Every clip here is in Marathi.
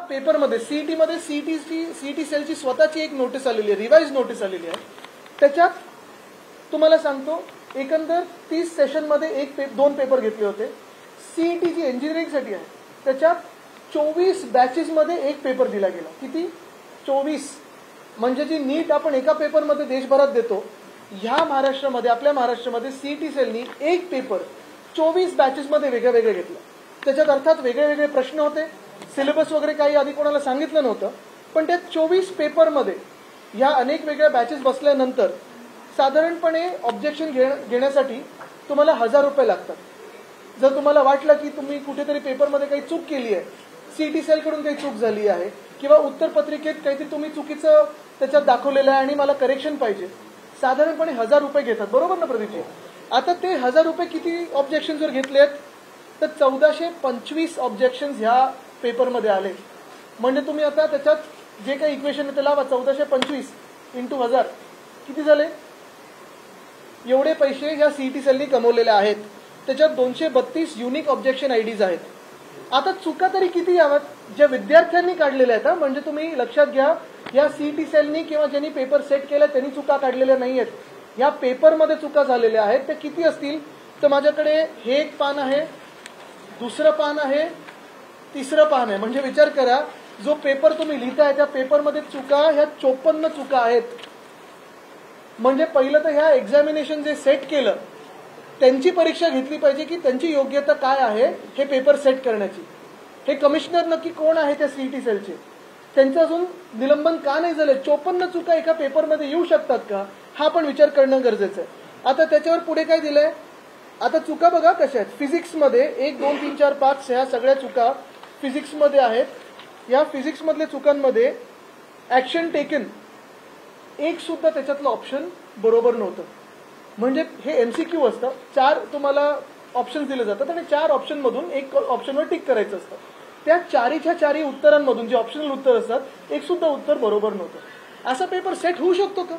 पेपरमध्ये सीईटीमध्ये सीईटी सेलची स्वतःची एक नोटीस आलेली आहे, रिवाइज नोटीस आलेली आहे. त्याच्यात तुम्हाला सांगतो एकंदर 30 सेशनमध्ये दोन पेपर घेतले होते. सीईटी जी इंजिनिअरिंगसाठी आहे त्याच्यात 24 बॅचेसमध्ये एक पेपर दिला गेला. किती? 24. म्हणजे जी नीट आपण एका पेपरमध्ये देशभरात देतो, ह्या महाराष्ट्रामध्ये आपल्या महाराष्ट्रामध्ये सीईटी सेलनी एक पेपर 24 बॅचेसमध्ये वेगळं वेगळं घेतलं. त्याच्यात अर्थात वेगळे वेगळे प्रश्न होते, सिलेबस वगैरे काही आधी कोणाला सांगितलं नव्हतं. पण त्या 24 पेपरमध्ये ह्या अनेक वेगळ्या बॅचेस बसल्यानंतर साधारणपणे ऑब्जेक्शन घेण्यासाठी तुम्हाला 1000 रुपये लागतात. जर तुम्हाला वाटलं की तुम्ही कुठेतरी पेपरमध्ये काही चूक केली आहे, सीईटी सेलकडून काही चूक झाली आहे किंवा उत्तरपत्रिकेत काहीतरी तुम्ही चुकीचं त्याच्यात दाखवलेलं आहे आणि मला करेक्शन पाहिजे, साधारणपणे 1000 रुपये घेतात. बरोबर ना प्रदीपजी? आता ते 1000 रुपये किती ऑब्जेक्शन्सवर घेतलेत तर 1425 ऑब्जेक्शन्स ह्या पेपरमध्ये आले. म्हणजे तुम्ही आता त्याच्यात जे काही इक्वेशन आहे ते लावा, 1425 × 1000 किती झाले? एवढे पैसे ह्या सीईटी सेलनी कमवलेले आहेत. त्याच्यात 232 युनिक ऑब्जेक्शन आयडीज आहेत. आता चुका तरी किती याव्यात? ज्या विद्यार्थ्यांनी काढलेल्या आहेत, म्हणजे तुम्ही लक्षात घ्या, या सीईटी सेलनी किंवा ज्यांनी पेपर सेट केला त्यांनी चुका काढलेल्या नाहीयेत. या पेपरमध्ये चुका झालेल्या आहेत. ते किती असतील तर माझ्याकडे हे एक पान आहे, दुसरं पान आहे, तिसरं पान आहे. म्हणजे विचार करा, जो पेपर तुम्ही लिहिताय त्या पेपरमध्ये चुका ह्या 54 चुका आहेत. म्हणजे पहिलं तर ह्या एक्झामिनेशन जे सेट केलं त्यांची परीक्षा घेतली पाहिजे की त्यांची योग्यता काय आहे हे पेपर सेट करण्याची. हे कमिशनर नक्की कोण आहे त्या सीईटी सेलचे? त्यांचं अजून निलंबन का नाही झालं? 54 चुका एका पेपरमध्ये येऊ शकतात का? हा पण विचार करणं गरजेचं आहे. आता त्याच्यावर पुढे काय दिलंय? आता चुका बघा कशा आहेत. फिजिक्समध्ये 1, 2, 3, 4, 5 ह्या सगळ्या चुका फिजिक्समध्ये आहेत. या फिजिक्समधल्या चुकांमध्ये ऍक्शन टेकन एक सुद्धा त्याच्यातलं ऑप्शन बरोबर नव्हतं. म्हणजे हे एमसीक्यू असतं, 4 तुम्हाला ऑप्शन दिले जातात आणि 4 ऑप्शनमधून एक ऑप्शनवर टिक करायचं असतं. त्या 4च्या 4 उत्तरांमधून जे ऑप्शनल उत्तर असतात एक सुद्धा उत्तर बरोबर नव्हतं. असा पेपर सेट होऊ शकतो का?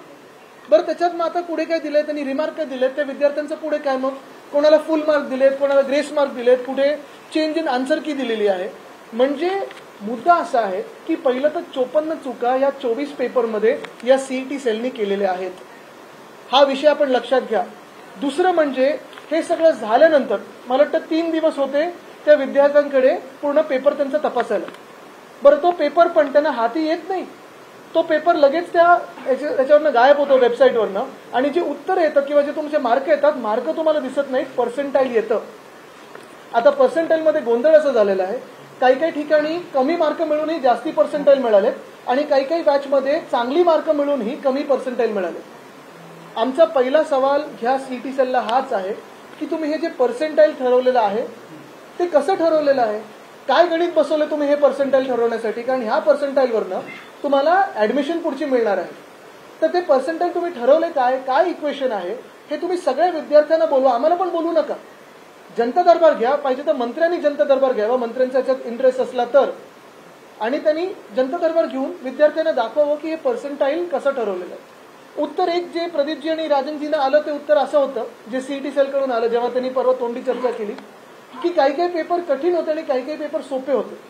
बरं, त्याच्यात मग आता पुढे काय दिलंय? त्यांनी रिमार्क काय दिलेत? त्या विद्यार्थ्यांचं पुढे काय? मग कोणाला फुल मार्क दिलेत, कोणाला ग्रेस मार्क दिलेत, पुढे चेंज इन आन्सर की दिलेली आहे. म्हणजे मुद्दा असा आहे की पहिलं तर 54 चुका या 24 पेपरमध्ये या सीईटी सेलनी केलेल्या आहेत. हा विषय आपण लक्षात घ्या. दुसरं म्हणजे हे सगळं झाल्यानंतर मला वाटतं 3 दिवस होते त्या विद्यार्थ्यांकडे पूर्ण पेपर त्यांचा तपासायला. बरं, तो पेपर पण त्यांना हाती येत नाही. तो पेपर लगेच त्याच्यावरनं गायब होतो वेबसाईटवरनं आणि जे उत्तर येतं किंवा जे तुमचे मार्क येतात, मार्क तुम्हाला दिसत नाहीत, पर्सेंटाईल येतं. आता पर्सेंटाईलमध्ये गोंधळ असा झालेला आहे, काही काही ठिकाणी कमी मार्क मिळूनही जास्ती पर्सेंटाईल मिळालेत आणि काही काही बॅचमध्ये चांगली मार्क मिळूनही कमी पर्सेंटाईल मिळाले. आमचा पहिला सवाल ह्या सीईटी सेलला हाच आहे की तुम्ही हे जे पर्सेंटाईल ठरवलेलं आहे ते कसं ठरवलेलं आहे? काय गणित बसवलं तुम्ही हे पर्सेंटाईल ठरवण्यासाठी? कारण ह्या पर्सेंटाईलवरनं तुम्हाला ऍडमिशन पुढची मिळणार आहे. तर ते पर्सेंटाईल तुम्ही ठरवले काय इक्वेशन आहे हे तुम्ही सगळ्या विद्यार्थ्यांना बोलवा, आम्हाला पण बोलू नका. जनता दरबार घ्या, पाहिजे तर मंत्र्यांनी जनता दरबार घ्यावा, मंत्र्यांचा याच्यात इंटरेस्ट असला तर, आणि त्यांनी जनता दरबार घेऊन विद्यार्थ्यांना दाखवावं की हे पर्सेंटाईल कसं ठरवलेलं आहे. उत्तर एक जे प्रदीपजी आणि राजनजींना आलं ते उत्तर असं होतं जे सीईटी सेलकडून आलं जेव्हा त्यांनी परवा तोंडी चर्चा केली की काही काही पेपर कठीण होते आणि काही काही पेपर सोपे होते.